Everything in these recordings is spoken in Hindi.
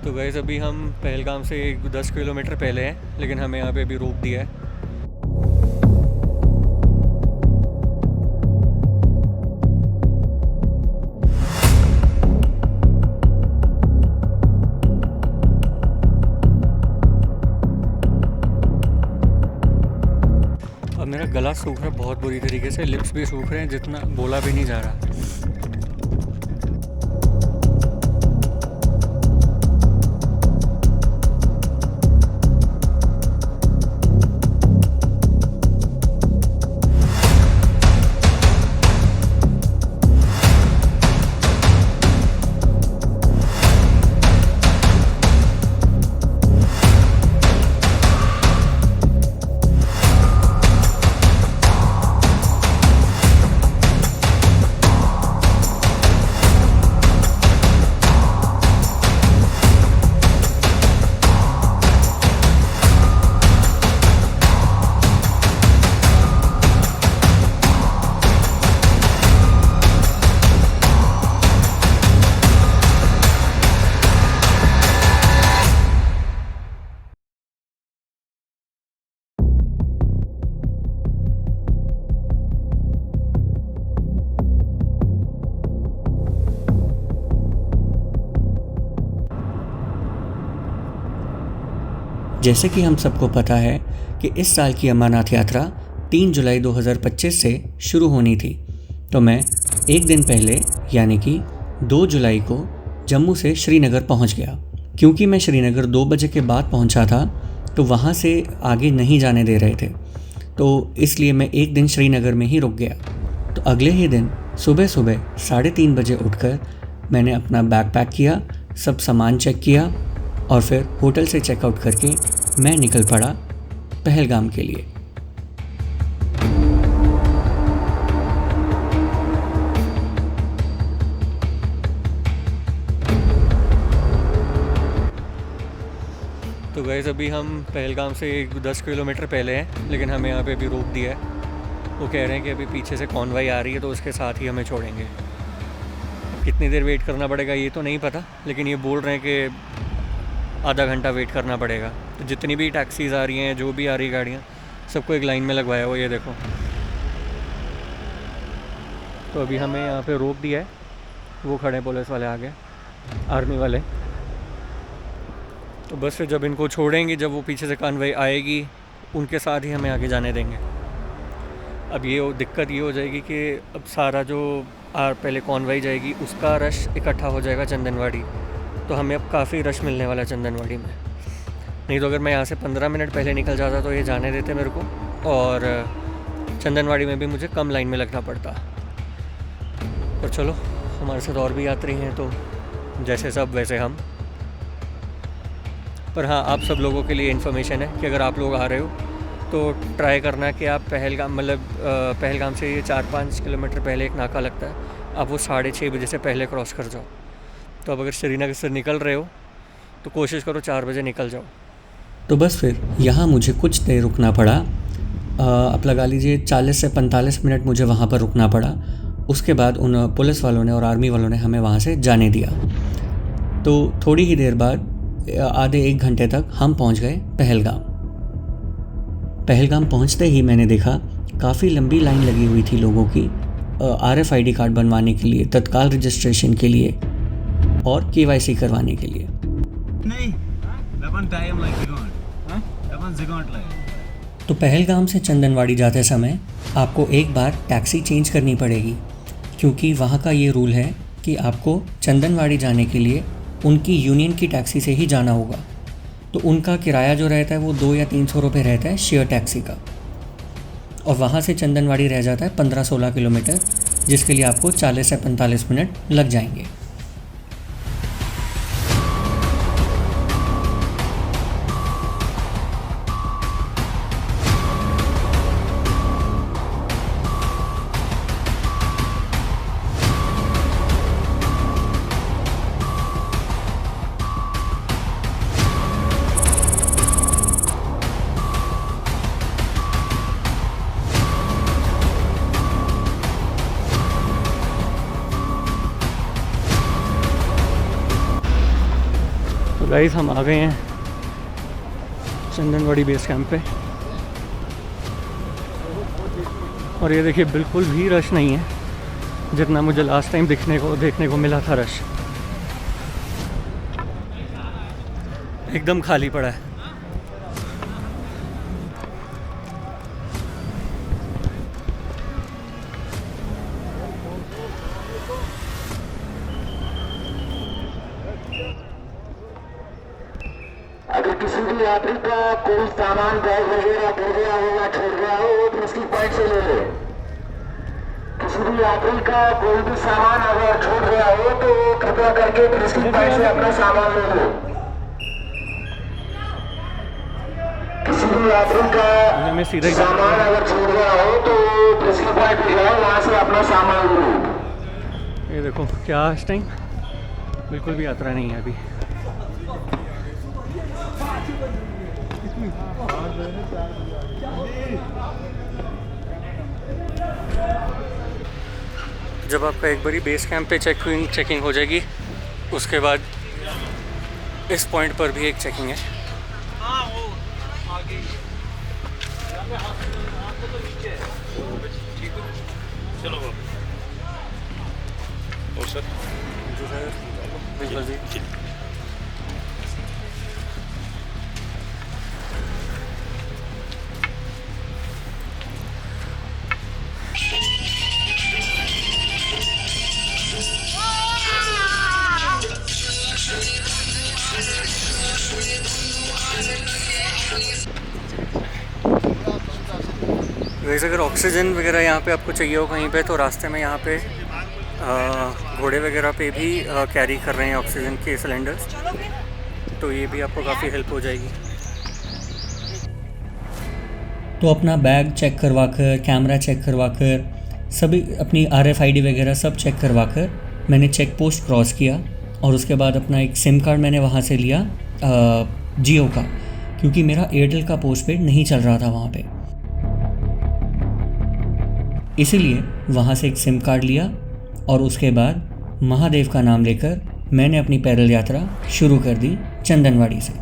तो गैस अभी हम पहलगाम से 10 किलोमीटर पहले हैं, लेकिन हमें यहाँ पे अभी रोक दिया है। अब मेरा गला सूख रहा है बहुत बुरी तरीके से, लिप्स भी सूख रहे हैं, जितना बोला भी नहीं जा रहा। जैसे कि हम सबको पता है कि इस साल की अमरनाथ यात्रा 3 जुलाई 2025 से शुरू होनी थी, तो मैं एक दिन पहले यानी कि 2 जुलाई को जम्मू से श्रीनगर पहुंच गया। क्योंकि मैं श्रीनगर 2 बजे के बाद पहुंचा था, तो वहां से आगे नहीं जाने दे रहे थे, तो इसलिए मैं एक दिन श्रीनगर में ही रुक गया। तो अगले ही दिन सुबह सुबह 3:30 बजे उठकर मैंने अपना बैग पैक किया, सब सामान चेक किया और फिर होटल से चेकआउट करके मैं निकल पड़ा पहलगाम के लिए। तो गैस अभी हम पहलगाम से 10 किलोमीटर पहले हैं, लेकिन हमें यहाँ पे अभी रोक दिया है। वो कह रहे हैं कि अभी पीछे से कॉन्वॉय आ रही है, तो उसके साथ ही हमें छोड़ेंगे। कितनी देर वेट करना पड़ेगा ये तो नहीं पता, लेकिन ये बोल रहे हैं कि आधा घंटा वेट करना पड़ेगा। तो जितनी भी टैक्सीज़ आ रही हैं, जो भी आ रही गाड़ियाँ, सबको एक लाइन में लगवाया हुआ, ये देखो। तो अभी हमें यहाँ पे रोक दिया है, वो खड़े पुलिस वाले आगे, आर्मी वाले। तो बस फिर जब इनको छोड़ेंगे, जब वो पीछे से कॉन्वॉय आएगी, उनके साथ ही हमें आगे जाने देंगे। अब ये दिक्कत ये हो जाएगी कि अब सारा जो पहले कॉन्वॉय जाएगी उसका रश इकट्ठा हो जाएगा चंदनवाड़ी, तो हमें अब काफ़ी रश मिलने वाला है चंदनवाड़ी में। नहीं तो अगर मैं यहाँ से 15 मिनट पहले निकल जाता तो ये जाने देते मेरे को, और चंदनवाड़ी में भी मुझे कम लाइन में लगना पड़ता। पर चलो, हमारे साथ और भी यात्री हैं, तो जैसे सब वैसे हम। पर हाँ, आप सब लोगों के लिए इन्फॉर्मेशन है कि अगर आप लोग आ रहे हो तो ट्राई करना कि आप पहलगाम से ये 4-5 किलोमीटर पहले एक नाका लगता है, आप वो 6:30 बजे से पहले क्रॉस कर जाओ। तो अब अगर श्रीनगर से निकल रहे हो तो कोशिश करो 4 बजे निकल जाओ। तो बस फिर यहाँ मुझे कुछ देर रुकना पड़ा। आप लगा लीजिए 40 से 45 मिनट मुझे वहाँ पर रुकना पड़ा। उसके बाद उन पुलिस वालों ने और आर्मी वालों ने हमें वहाँ से जाने दिया। तो थोड़ी ही देर बाद आधे 1 घंटे तक हम पहुँच गए पहलगाम। पहलगाम पहुँचते ही मैंने देखा काफ़ी लंबी लाइन लगी हुई थी लोगों की RFID कार्ड बनवाने के लिए, तत्काल रजिस्ट्रेशन के लिए और KYC करवाने के लिए। तो पहलगाम से चंदनवाड़ी जाते समय आपको एक बार टैक्सी चेंज करनी पड़ेगी, क्योंकि वहाँ का ये रूल है कि आपको चंदनवाड़ी जाने के लिए उनकी यूनियन की टैक्सी से ही जाना होगा। तो उनका किराया जो रहता है वो 200 या 300 रुपये रहता है शेयर टैक्सी का, और वहाँ से चंदनवाड़ी रह जाता है 15-16 किलोमीटर, जिसके लिए आपको 40 से 45 मिनट लग जाएंगे। तो गाइस हम आ गए हैं चंदनवाड़ी बेस कैंप पे, और ये देखिए बिल्कुल भी रश नहीं है जितना मुझे लास्ट टाइम देखने को मिला था। रश एकदम खाली पड़ा है। अगर किसी भी यात्री का कोई सामान बैग वगैरह गिर गया हो या छूट गया हो वो प्रेस्टिज पॉइंट से ले ले। किसी भी यात्री का कोई भी सामान अगर छूट गया हो तो कृपया करके प्रेस्टिज पॉइंट से अपना सामान ले लो। किसी भी यात्री का सामान अगर छूट गया हो तो प्रेस्टिज पॉइंट पे जाओ, वहाँ से अपना सामान ले लो। ये देखो क्या इस टाइम बिल्कुल भी यात्रा नहीं है अभी। जब आपका एक बारी बेस कैंप पे चेकिंग हो जाएगी, उसके बाद इस पॉइंट पर भी एक चेकिंग है। चलो और सर जी सर, बिल्कुल जी। वैसे अगर ऑक्सीजन वगैरह यहाँ पे आपको चाहिए हो कहीं पे, तो रास्ते में यहाँ पे घोड़े वगैरह पे भी कैरी कर रहे हैं ऑक्सीजन के सिलेंडर्स, तो ये भी आपको काफ़ी हेल्प हो जाएगी। तो अपना बैग चेक करवा कर, कैमरा चेक करवा कर, सभी अपनी RFID वगैरह सब चेक करवा कर मैंने चेक पोस्ट क्रॉस किया, और उसके बाद अपना एक सिम कार्ड मैंने वहाँ से लिया जियो का, क्योंकि मेरा एयरटेल का पोस्ट पेड नहीं चल रहा था वहाँ पे, इसीलिए वहाँ से एक सिम कार्ड लिया। और उसके बाद महादेव का नाम लेकर मैंने अपनी पैदल यात्रा शुरू कर दी चंदनवाड़ी से।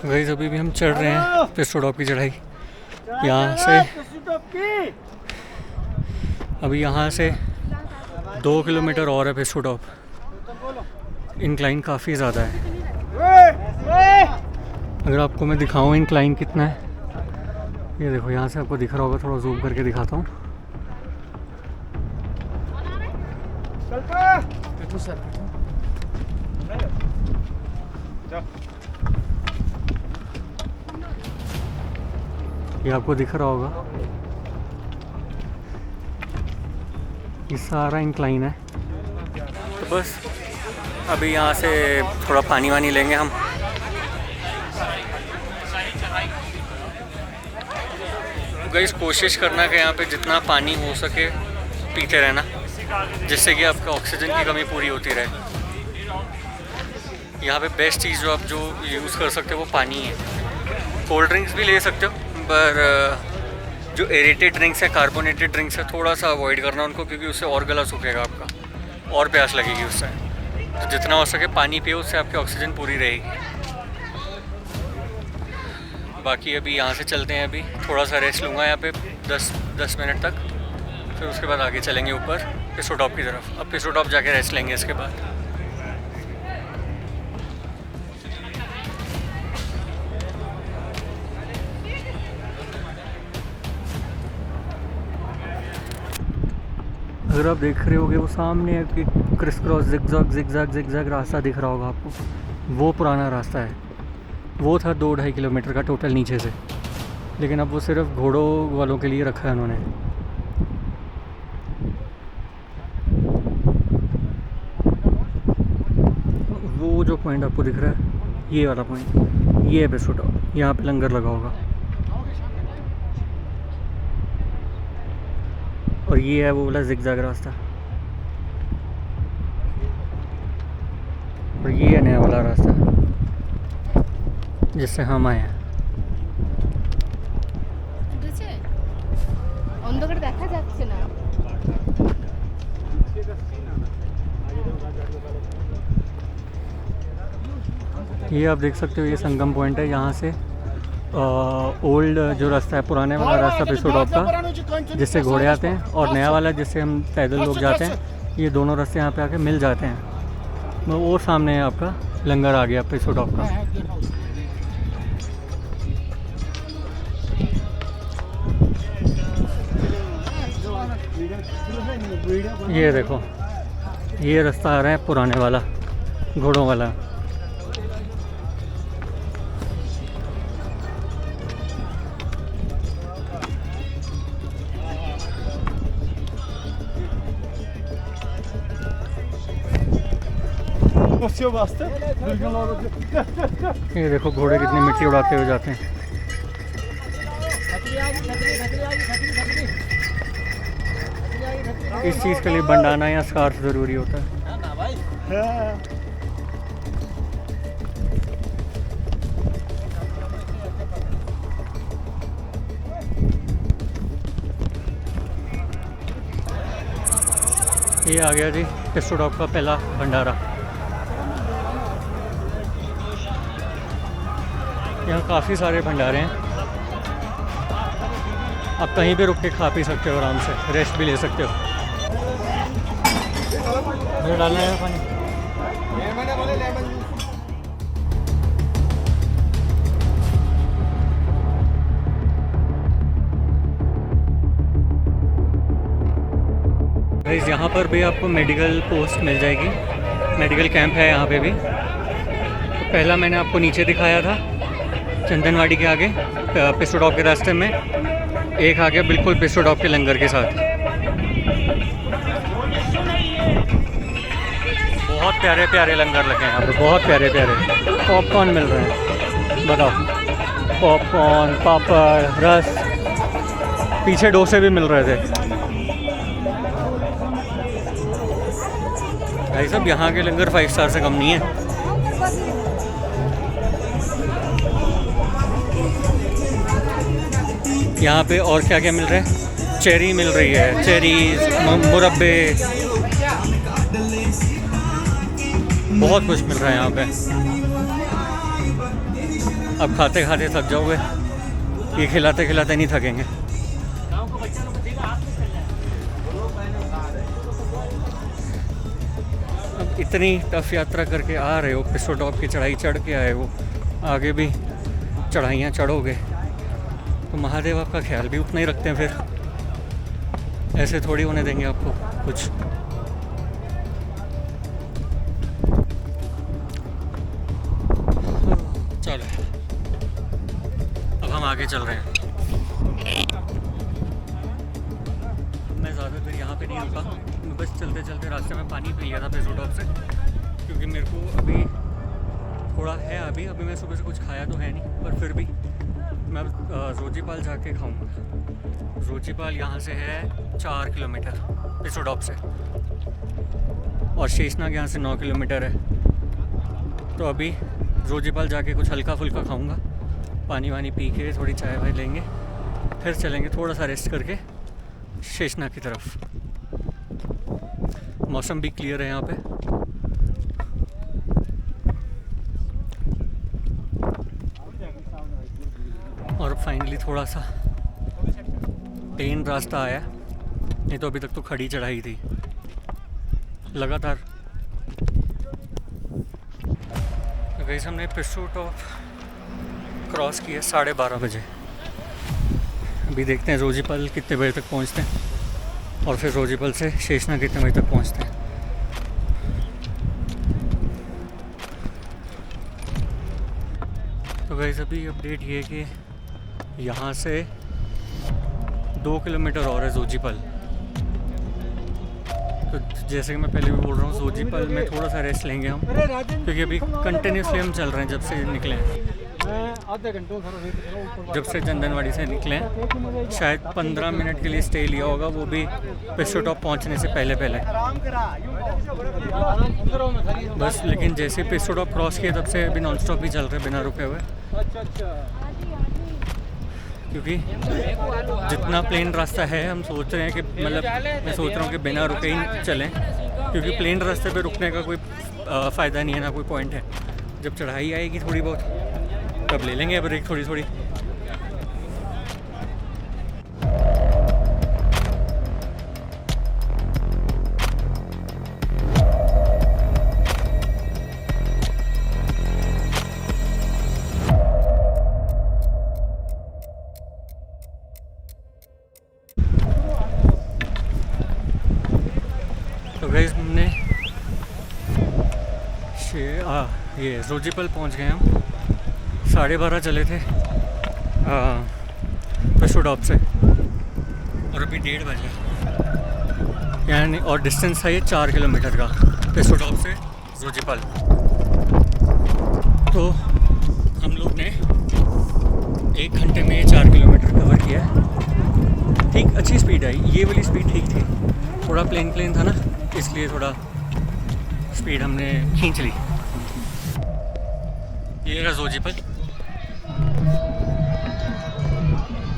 गाइस अभी भी हम चढ़ रहे हैं पिस्टो टॉप की चढ़ाई। यहाँ से अभी यहाँ से 2 किलोमीटर और है पिस्टो टॉप। इंक्लाइन काफ़ी ज़्यादा है। अगर आपको मैं दिखाऊँ इंक्लाइन कितना है, ये देखो यहाँ से आपको दिख रहा होगा, थोड़ा जूम करके दिखाता हूँ। ये आपको दिख रहा होगा, ये सारा इंक्लाइन है। तो बस अभी यहाँ से थोड़ा पानी वानी लेंगे हम। गाइस कोशिश करना कि यहाँ पे जितना पानी हो सके पीते रहना, जिससे कि आपका ऑक्सीजन की कमी पूरी होती रहे। यहाँ पे बेस्ट चीज़ जो आप यूज़ कर सकते हो वो पानी है। कोल्ड ड्रिंक्स भी ले सकते हो, पर जो एरेटेड ड्रिंक्स है, कार्बोनेटेड ड्रिंक्स है, थोड़ा सा अवॉइड करना उनको, क्योंकि उससे और गला सूखेगा आपका और प्यास लगेगी उससे। तो जितना हो सके पानी पियो, उससे आपकी ऑक्सीजन पूरी रहेगी। बाकी अभी यहाँ से चलते हैं, अभी थोड़ा सा रेस्ट लूँगा यहाँ पे 10 मिनट तक, फिर उसके बाद आगे चलेंगे ऊपर पिस्टो टॉप की तरफ। अब पिस्टो टॉप जाके रेस्ट लेंगे इसके बाद। अगर आप देख रहे होगे वो सामने एक क्रिस क्रॉस जिगजैग रास्ता दिख रहा होगा आपको, वो पुराना रास्ता है। वो था 2-2.5 किलोमीटर का टोटल नीचे से, लेकिन अब वो सिर्फ घोड़ों वालों के लिए रखा है उन्होंने। वो जो पॉइंट आपको दिख रहा है, ये वाला पॉइंट, ये है पिस्टो टॉप। यहाँ पे लंगर लगा होगा, और ये है वो वाला जिगजैग रास्ता। और ये है नया वाला रास्ता जिससे हम आए हैं। বুঝেছে? অন্ধকারে দেখা যাচ্ছে না। ये आप देख सकते हो, ये संगम पॉइंट है। यहाँ से ओल्ड जो रास्ता है, पुराने वाला रास्ता पिसोडॉप का, जिससे घोड़े आते हैं, और नया वाला जिससे हम पैदल लोग जाते हैं, ये दोनों रास्ते यहाँ पे आके मिल जाते हैं। वो सामने है आपका लंगर आ गया पिसोडॉप का। ये देखो, ये रास्ता आ रहा है पुराने वाला, घोड़ों वाला। ये देखो घोड़े कितनी मिट्टी उड़ाते हुए जाते हैं। इस चीज़ के लिए बंडाना या स्कार्फ ज़रूरी होता है। ये आ गया जी पिसोडॉप का पहला भंडारा। यहाँ काफ़ी सारे भंडारे हैं, आप कहीं भी रुक के खा पी सकते हो, आराम से रेस्ट भी ले सकते हो। ये डालना है पानी। गाइस, यहाँ पर भी आपको मेडिकल पोस्ट मिल जाएगी, मेडिकल कैंप है यहाँ पे भी। तो पहला मैंने आपको नीचे दिखाया था चंदनवाड़ी के आगे, पिसोडॉप के रास्ते में। एक आ गया बिल्कुल पिसोडॉप के लंगर के साथ। बहुत प्यारे प्यारे लंगर लगे हैं यहाँ पे, बहुत प्यारे प्यारे। पॉपकॉर्न मिल रहे हैं, बताओ, पॉपकॉर्न, पापड़, रस, पीछे डोसे भी मिल रहे थे। भाई साहब, यहाँ के लंगर 5 स्टार से कम नहीं है। यहाँ पे और क्या क्या मिल रहा है? चेरी मिल रही है, चेरीज, मुरब्बे, बहुत कुछ मिल रहा है यहाँ पे। अब खाते खाते थक जाओगे, ये खिलाते खिलाते नहीं थकेंगे। अब इतनी टफ यात्रा करके आ रहे हो, पिसोडॉप की चढ़ाई चढ़ के आए हो, आगे भी चढ़ाइयाँ चढ़ोगे तो महादेव आपका ख्याल भी उतना ही रखते हैं। फिर ऐसे थोड़ी होने देंगे आपको कुछ। चलो, अब हम आगे चल रहे हैं। मैं ज़्यादा देर यहाँ पे नहीं रुका, मैं बस चलते चलते रास्ते में पानी पी लिया था पिसोडॉप से, क्योंकि मेरे को अभी थोड़ा है। अभी मैं सुबह से कुछ खाया तो है नहीं, पर फिर भी मैं रोजीपाल जाके खाऊंगा। रोजीपाल यहाँ से है 4 किलोमीटर पिसोडॉप से, और शेषनाग यहाँ से 9 किलोमीटर है। तो अभी रोजीपाल जाके कुछ हल्का फुल्का खाऊंगा, पानी वानी पी के थोड़ी चाय वाय लेंगे, फिर चलेंगे थोड़ा सा रेस्ट करके शेषनाग की तरफ। मौसम भी क्लियर है यहाँ पे। और फाइनली थोड़ा सा प्लेन रास्ता आया, नहीं तो अभी तक तो खड़ी चढ़ाई थी लगातार। तो गाइस, हमने पिसोडॉप क्रॉस किया 12:30 बजे। अभी देखते हैं रोजीपाल कितने बजे तक पहुंचते हैं, और फिर रोजीपाल से शेषनाग कितने बजे तक पहुंचते हैं। तो गाइस, अभी अपडेट ये है कि यहाँ से 2 किलोमीटर और है जोजीपाल। तो जैसे कि मैं पहले भी बोल रहा हूँ, जोजीपाल में थोड़ा सा रेस्ट लेंगे हम, क्योंकि अभी कंटिन्यूसली हम चल रहे हैं जब से निकले हैं। जब से चंदनवाड़ी से निकले हैं, शायद 15 मिनट के लिए स्टे लिया होगा, वो भी पिसोडॉप पहुँचने से पहले पहले। बस लेकिन जैसे पिस्टो टॉप क्रॉस किया तब से अभी नॉन स्टॉप ही चल रहे बिना रुके हुए, क्योंकि जितना प्लेन रास्ता है हम सोच रहे हैं कि मतलब मैं सोच रहा हूँ कि बिना रुके ही चलें, क्योंकि प्लेन रास्ते पे रुकने का कोई फ़ायदा नहीं है, ना कोई पॉइंट है। जब चढ़ाई आएगी थोड़ी बहुत तब ले लेंगे ब्रेक थोड़ी थोड़ी। तो गाइस हमने ये जोजीपल पहुंच गए हम। 12:30 चले थे पिस्टो टॉप से और अभी 1:30 बजे यानी, और डिस्टेंस है ये 4 किलोमीटर का पिस्टो टॉप से जोजीपल। तो हम लोग ने 1 घंटे में 4 किलोमीटर कवर किया है। ठीक अच्छी स्पीड आई, ये वाली स्पीड ठीक थी, थोड़ा प्लेन था ना इसलिए थोड़ा स्पीड हमने खींच ली। ये रहा जोजीपल।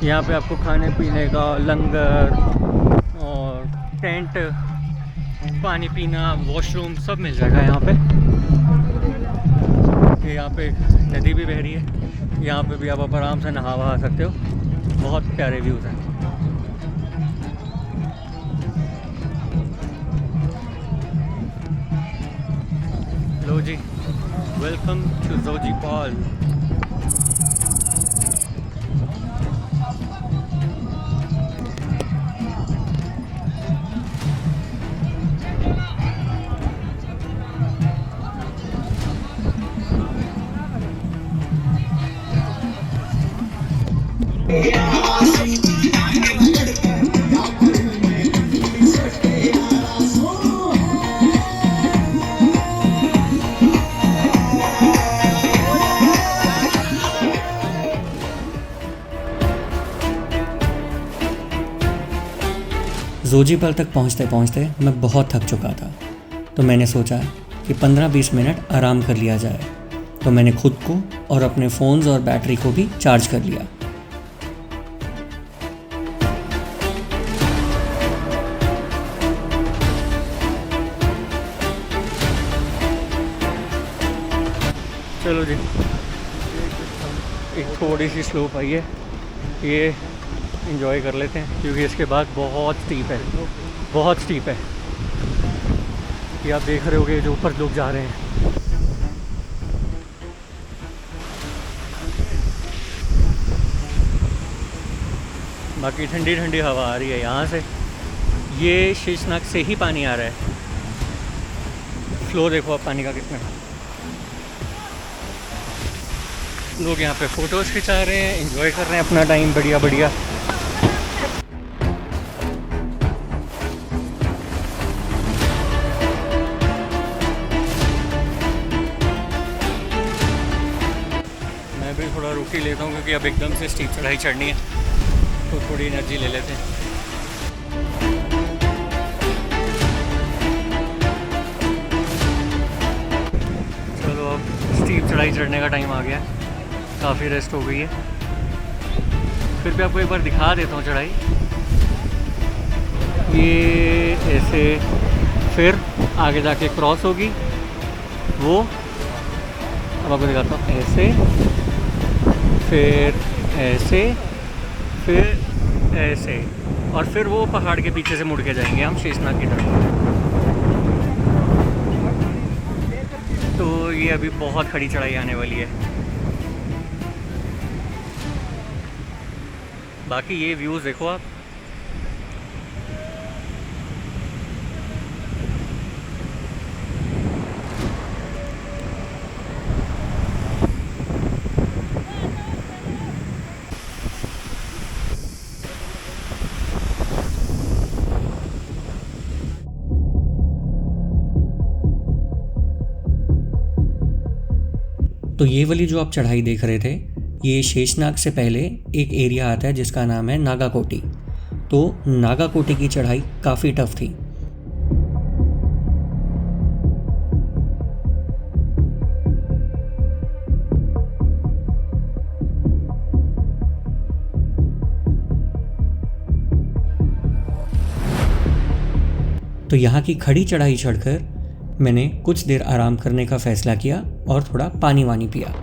यहाँ पे आपको खाने पीने का लंगर और टेंट, पानी पीना, वॉशरूम सब मिल जाएगा यहाँ पे। यहाँ पे नदी भी बह रही है, यहाँ पे भी आप आराम से नहा वहा सकते हो। बहुत प्यारे व्यूज़ हैं। लो जी, वेलकम टू जोजीपल। जोजीपल तक पहुंचते पहुंचते मैं बहुत थक चुका था, तो मैंने सोचा कि 15-20 मिनट आराम कर लिया जाए। तो मैंने खुद को और अपने फ़ोन्स और बैटरी को भी चार्ज कर लिया। चलो जी, एक थोड़ी सी स्लोप आई है, ये इंजॉय कर लेते हैं, क्योंकि इसके बाद बहुत स्टीप है, बहुत स्टीप है। ये आप देख रहे होगे जो ऊपर लोग जा रहे हैं। बाकी ठंडी ठंडी हवा आ रही है यहाँ से। ये शीशनाग से ही पानी आ रहा है। फ्लो देखो आप पानी का कितना। लोग यहाँ पे फ़ोटोज़ खिंचा रहे हैं, एंजॉय कर रहे हैं अपना टाइम, बढ़िया बढ़िया। मैं भी थोड़ा रुक ही लेता हूँ, क्योंकि अब एकदम से स्टीप चढ़ाई चढ़नी है, तो थोड़ी एनर्जी ले लेते हैं। चलो अब स्टीप चढ़ाई चढ़ने का टाइम आ गया, काफ़ी रेस्ट हो गई है। फिर भी आपको एक बार दिखा देता हूँ चढ़ाई। ये ऐसे फिर आगे जाके क्रॉस होगी वो, अब आपको दिखाता हूँ। ऐसे, फिर ऐसे, फिर ऐसे, और फिर वो पहाड़ के पीछे से मुड़ के जाएंगे हम शीशनाग की तरफ। तो ये अभी बहुत खड़ी चढ़ाई आने वाली है। बाकी ये व्यूज़ देखो आप। तो ये वाली जो आप चढ़ाई देख रहे थे, ये शेषनाग से पहले एक एरिया आता है जिसका नाम है नागाकोटी। तो नागाकोटी की चढ़ाई काफ़ी टफ थी। तो यहाँ की खड़ी चढ़ाई चढ़कर मैंने कुछ देर आराम करने का फ़ैसला किया और थोड़ा पानी वानी पिया।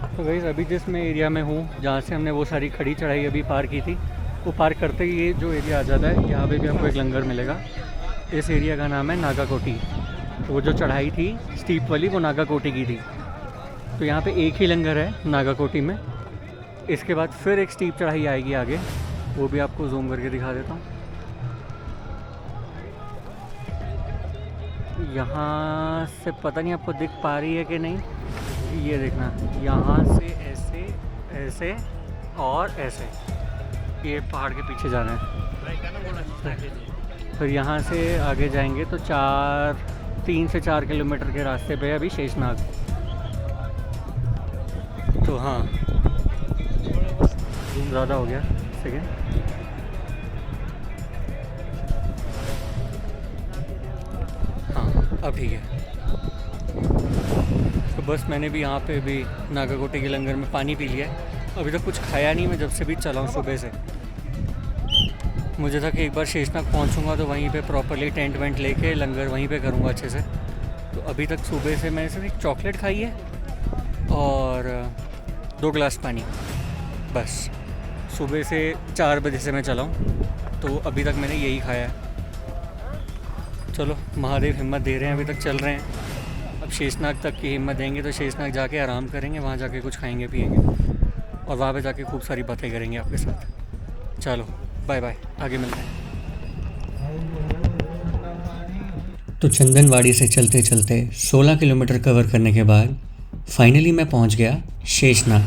तो गाइस अभी जिस मैं एरिया में हूँ जहाँ से हमने वो सारी खड़ी चढ़ाई अभी पार की थी, वो पार करते ही ये जो एरिया आ जाता है, यहाँ पे भी आपको एक लंगर मिलेगा। इस एरिया का नाम है नागा कोटी। तो वो जो चढ़ाई थी स्टीप वाली, वो नागा कोटी की थी। तो यहाँ पे एक ही लंगर है नागा कोटी में। इसके बाद फिर एक स्टीप चढ़ाई आएगी आगे, वो भी आपको जूम करके दिखा देता हूँ। यहाँ से पता नहीं आपको दिख पा रही है कि नहीं, ये देखना, यहाँ से ऐसे ऐसे और ऐसे ये पहाड़ के पीछे जाना है। फिर यहाँ से आगे जाएंगे तो 3 से 4 किलोमीटर के रास्ते पे अभी शेषनाग। तो हाँ, जूम ज़्यादा हो गया, सेकेंड। हाँ अब ठीक है। तो बस मैंने भी यहाँ पे भी नागा कोटी के लंगर में पानी पी लिया है। अभी तक कुछ खाया नहीं मैं जब से भी चला हूँ सुबह से। मुझे था कि एक बार शेषनाग पहुँचूँगा तो वहीं पे प्रॉपरली टेंट वेंट लेके लंगर वहीं पे करूँगा अच्छे से। तो अभी तक सुबह से मैंने सिर्फ एक चॉकलेट खाई है और 2 गिलास पानी, बस। सुबह से 4 बजे से मैं चला हूँ, तो अभी तक मैंने यही खाया है। चलो महादेव हिम्मत दे रहे हैं, अभी तक चल रहे हैं। अब शेषनाग तक की हिम्मत देंगे तो शेषनाग जाके आराम करेंगे, वहाँ जाके कुछ खाएंगे पिएंगे और वहाँ पे जाके खूब सारी बातें करेंगे आपके साथ। चलो बाय बाय, आगे मिलते हैं। तो चंदनवाड़ी से चलते चलते 16 किलोमीटर कवर करने के बाद फाइनली मैं पहुंच गया शेषनाग।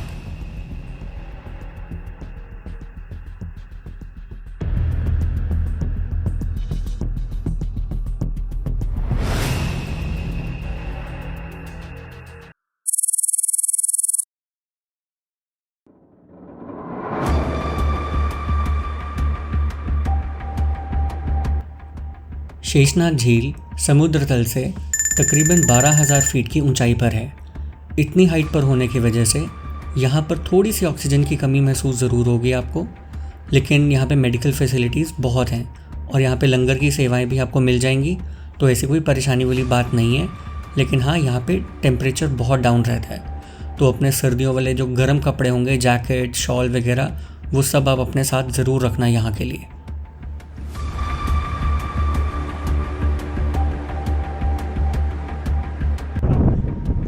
शेषनाग झील समुद्र तल से तकरीबन 12,000 फीट की ऊंचाई पर है। इतनी हाइट पर होने की वजह से यहाँ पर थोड़ी सी ऑक्सीजन की कमी महसूस ज़रूर होगी आपको, लेकिन यहाँ पे मेडिकल फैसिलिटीज़ बहुत हैं और यहाँ पे लंगर की सेवाएं भी आपको मिल जाएंगी, तो ऐसी कोई परेशानी वाली बात नहीं है। लेकिन हाँ, यहाँ पे टेम्परेचर बहुत डाउन रहता है, तो अपने सर्दियों वाले जो गर्म कपड़े होंगे, जैकेट, शॉल वगैरह, वो सब आप अपने साथ ज़रूर रखना यहाँ के लिए।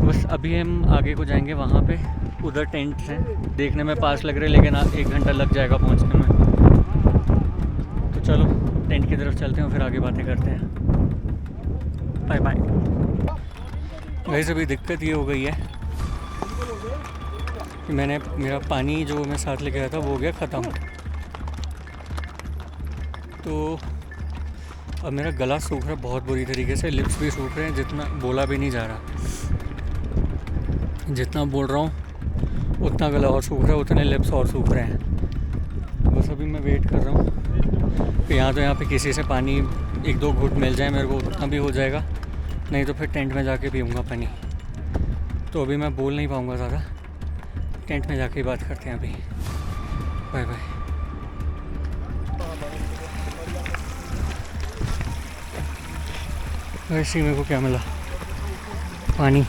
बस अभी हम आगे को जाएंगे, वहाँ पे उधर टेंट हैं, देखने में पास लग रहे हैं लेकिन 1 घंटा लग जाएगा पहुँचने में। तो चलो टेंट की तरफ चलते हैं और फिर आगे बातें करते हैं। Bye bye. वैसे अभी दिक्कत ये हो गई है कि मेरा पानी जो मैं साथ लेके आया था वो हो गया ख़त्म। तो अब मेरा गला सूख रहा है बहुत बुरी तरीके से, लिप्स भी सूख रहे हैं, जितना बोला भी नहीं जा रहा। जितना बोल रहा हूँ उतना गला और सूख रहा है, उतने लिप्स और सूख रहे हैं। बस अभी मैं वेट कर रहा हूँ कि यहाँ पे किसी से पानी 1-2 घूंट मिल जाए मेरे को, उतना भी हो जाएगा, नहीं तो फिर टेंट में जाके पीऊँगा पानी। तो अभी मैं बोल नहीं पाऊँगा ज़्यादा, टेंट में जाके ही बात करते हैं अभी। Bye bye. वैसे ही मेरे को क्या मिला, पानी।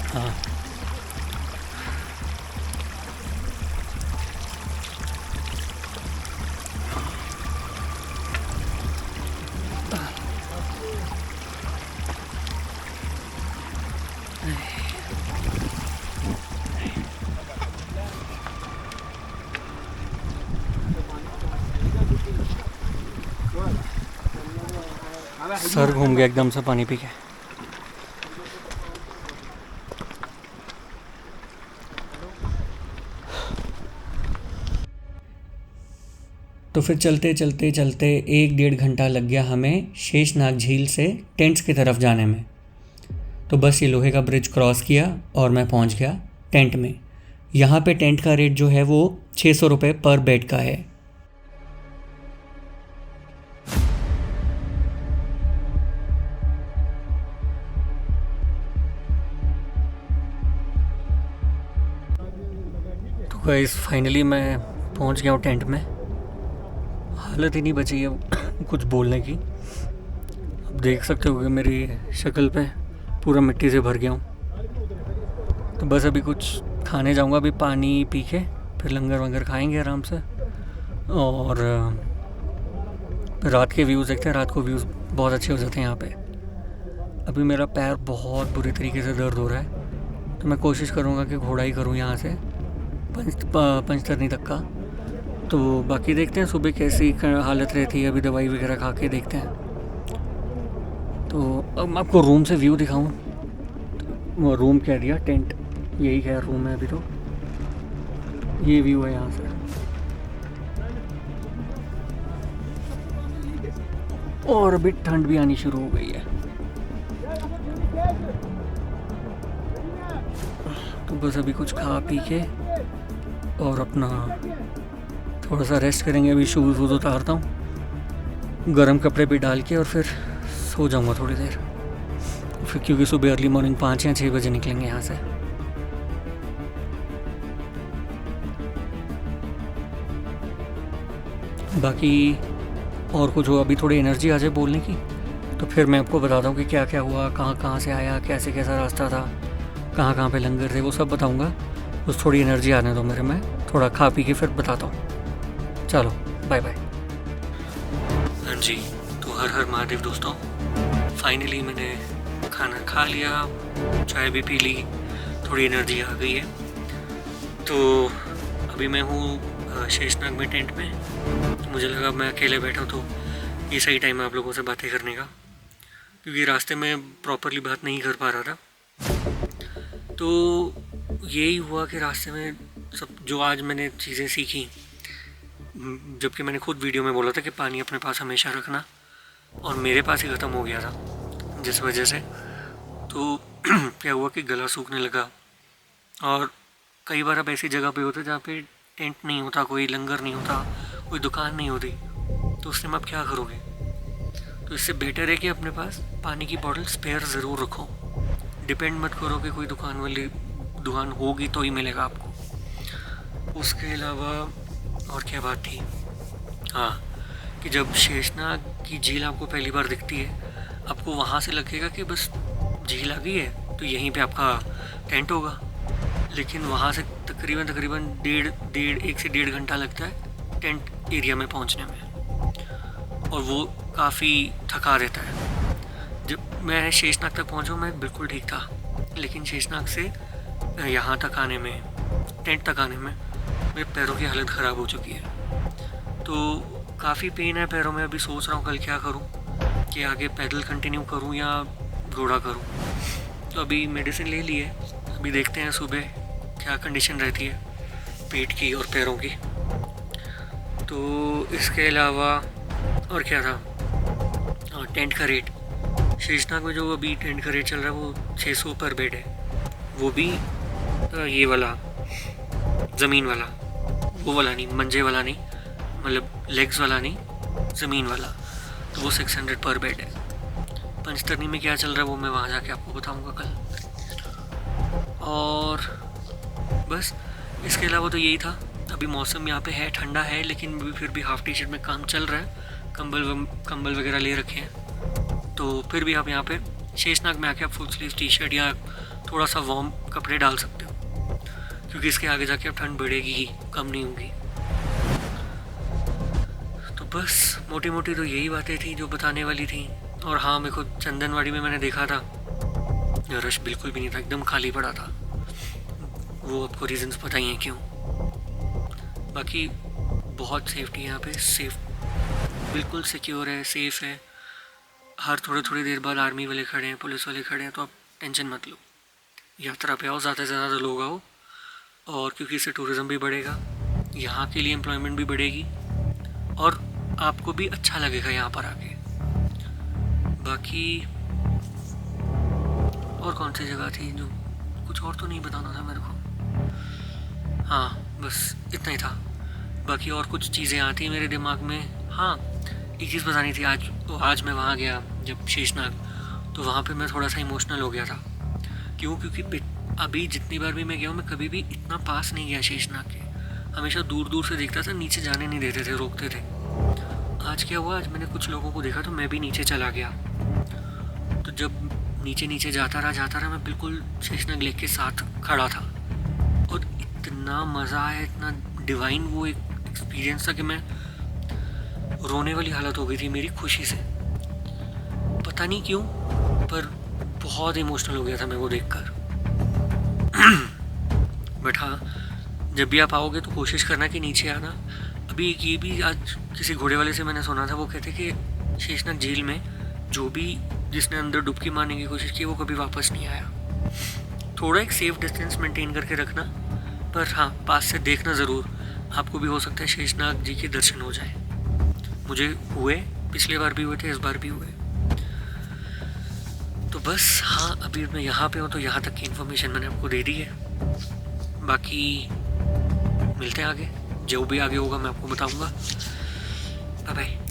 हाँ सर घूम गया एकदम से पानी पी के। तो फिर चलते चलते चलते 1-1.5 घंटा लग गया हमें शेषनाग झील से टेंट्स की तरफ जाने में। तो बस ये लोहे का ब्रिज क्रॉस किया और मैं पहुंच गया टेंट में। यहाँ पे टेंट का रेट जो है वो 600 रुपये पर बेड का है। तो गाइस फाइनली मैं पहुंच गया हूँ टेंट में। हालत ही नहीं बची है कुछ बोलने की। अब देख सकते हो कि मेरी शक्ल पे पूरा मिट्टी से भर गया हूँ। तो बस अभी कुछ खाने जाऊँगा, अभी पानी पी के फिर लंगर वंगर खाएंगे आराम से, और रात के व्यूज़ देखते हैं। रात को व्यूज़ बहुत अच्छे हो जाते हैं यहाँ पे। अभी मेरा पैर बहुत बुरी तरीके से दर्द हो रहा है, तो मैं कोशिश करूँगा कि घोड़ा ही करूँ यहाँ से पंचतरनी तक का। तो बाकी देखते हैं सुबह कैसी हालत रहती है। अभी दवाई वगैरह खा के देखते हैं। तो अब मैं आपको रूम से व्यू दिखाऊं। तो रूम कह दिया, टेंट यही है रूम है। अभी तो ये व्यू है यहाँ से, और अभी ठंड भी आनी शुरू हो गई है। तो बस अभी कुछ खा पी के और अपना थोड़ा सा रेस्ट करेंगे। अभी शूज़ वूज़ उतारता हूँ, गर्म कपड़े भी डाल के, और फिर सो जाऊँगा थोड़ी देर। फिर क्योंकि सुबह अर्ली मॉर्निंग 5 या 6 बजे निकलेंगे यहाँ से। बाकी और कुछ हो, अभी थोड़ी एनर्जी आ जाए बोलने की, तो फिर मैं आपको बताता हूँ कि क्या क्या हुआ, कहाँ कहाँ से आया, कैसे कैसा रास्ता था, कहाँ कहाँ पे लंगर थे, वो सब बताऊँगा। बस थोड़ी एनर्जी आने दो मेरे में, थोड़ा खा पी के फिर बताता हूँ। चलो बाय बाय। हाँ जी, तो हर हर महादेव दोस्तों। फाइनली मैंने खाना खा लिया, चाय भी पी ली, थोड़ी एनर्जी आ गई है। तो अभी मैं हूँ शेषनाग में टेंट में। तो मुझे लगा मैं अकेले बैठा हूँ तो ये सही टाइम है आप लोगों से बातें करने का, क्योंकि रास्ते में प्रॉपरली बात नहीं कर पा रहा था। तो यही हुआ कि रास्ते में सब जो आज मैंने चीज़ें सीखी, जबकि मैंने खुद वीडियो में बोला था कि पानी अपने पास हमेशा रखना, और मेरे पास ही ख़त्म हो गया था जिस वजह से। तो क्या हुआ कि गला सूखने लगा, और कई बार आप ऐसी जगह पे होते जहाँ पे टेंट नहीं होता, कोई लंगर नहीं होता, कोई दुकान नहीं होती, तो उस टाइम आप क्या करोगे? तो इससे बेटर है कि अपने पास पानी की बॉटल स्पेयर ज़रूर रखो। डिपेंड मत करो कि कोई दुकान होगी तो ही मिलेगा आपको। उसके अलावा और क्या बात थी, हाँ, कि जब शेषनाग की झील आपको पहली बार दिखती है, आपको वहाँ से लगेगा कि बस झील आ गई है तो यहीं पे आपका टेंट होगा। लेकिन वहाँ से तकरीबन 1 से 1.5 घंटा लगता है टेंट एरिया में पहुँचने में, और वो काफ़ी थका देता है। जब मैं शेषनाग तक पहुँचा मैं बिल्कुल ठीक था, लेकिन शेषनाग से यहाँ तक आने में, टेंट तक आने में मेरे पैरों की हालत ख़राब हो चुकी है। तो काफ़ी पेन है पैरों में। अभी सोच रहा हूँ कल क्या करूँ, कि आगे पैदल कंटिन्यू करूँ या घोड़ा करूँ। तो अभी मेडिसिन ले ली है, अभी देखते हैं सुबह क्या कंडीशन रहती है पेट की और पैरों की। तो इसके अलावा और क्या था, टेंट का रेट शेषनाग में जो अभी टेंट का रेट चल रहा है वो 600 पर बेड है। वो भी ये वाला ज़मीन वाला, वो वाला नहीं, मंजे वाला नहीं, मतलब लेग्स वाला नहीं, ज़मीन वाला। तो वो 600 पर बेड है। पंचतरनी में क्या चल रहा है वो मैं वहाँ जाके आपको बताऊँगा कल। और बस इसके अलावा तो यही था। अभी मौसम यहाँ पे है, ठंडा है, लेकिन फिर भी हाफ़ टी शर्ट में काम चल रहा है। कंबल वगैरह ले रखे हैं। तो फिर भी आप यहाँ पे शेषनाग में आके आप फुल स्लीव टी शर्ट या थोड़ा सा वार्म कपड़े डाल सकते हो, क्योंकि इसके आगे जाके अब ठंड बढ़ेगी ही, कम नहीं होगी। तो बस मोटी मोटी तो यही बातें थी जो बताने वाली थी। और हाँ, मेरे को चंदनवाड़ी में मैंने देखा था रश बिल्कुल भी नहीं था, एकदम खाली पड़ा था। वो आपको रीजंस पता ही हैं क्यों। बाकी बहुत सेफ्टी है यहाँ पे, सेफ, बिल्कुल सिक्योर है, सेफ़ है। हर थोड़ी थोड़ी देर बाद आर्मी वाले खड़े हैं, पुलिस वाले खड़े हैं, तो आप टेंशन मत लो। यात्रा पे आओ, ज़्यादा से ज़्यादा लोग आओ, और क्योंकि इससे टूरिज़्म भी बढ़ेगा, यहाँ के लिए एम्प्लॉयमेंट भी बढ़ेगी, और आपको भी अच्छा लगेगा यहाँ पर आके। बाकी और कौन सी जगह थी जो, कुछ और तो नहीं बताना था मेरे को। हाँ, बस इतना ही था। बाकी और कुछ चीज़ें आती मेरे दिमाग में। हाँ, एक चीज़ बतानी थी। आज मैं वहाँ गया जब शेषनाग, तो वहाँ पे मैं थोड़ा सा इमोशनल हो गया था। क्यों? क्योंकि अभी जितनी बार भी मैं गया हूँ, मैं कभी भी इतना पास नहीं गया शेषनाग के। हमेशा दूर दूर से देखता था, नीचे जाने नहीं देते थे, रोकते थे। आज क्या हुआ, आज मैंने कुछ लोगों को देखा तो मैं भी नीचे चला गया। तो जब नीचे नीचे जाता रहा, मैं बिल्कुल शेषनाग लेक के साथ खड़ा था, और इतना मज़ा आया, इतना डिवाइन वो एक एक्सपीरियंस था कि मैं रोने वाली हालत हो गई थी मेरी खुशी से। पता नहीं क्यों, पर बहुत इमोशनल हो गया था मैं वो देखकर। बट हाँ, जब भी आप आओगे तो कोशिश करना कि नीचे आना। अभी एक ये भी आज किसी घोड़े वाले से मैंने सुना था, वो कहते कि शेषनाग झील में जो भी जिसने अंदर डुबकी मारने की कोशिश की वो कभी वापस नहीं आया। थोड़ा एक सेफ डिस्टेंस मेंटेन करके रखना, पर हाँ, पास से देखना ज़रूर। आपको भी हो सकता है शेषनाग जी के दर्शन हो जाए। मुझे हुए, पिछले बार भी हुए थे, इस बार भी हुए। तो बस हाँ, अभी मैं यहाँ पे हूँ, तो यहाँ तक की इन्फॉर्मेशन मैंने आपको दे दी है। बाकी मिलते हैं आगे, जो भी आगे होगा मैं आपको बताऊँगा। Bye bye.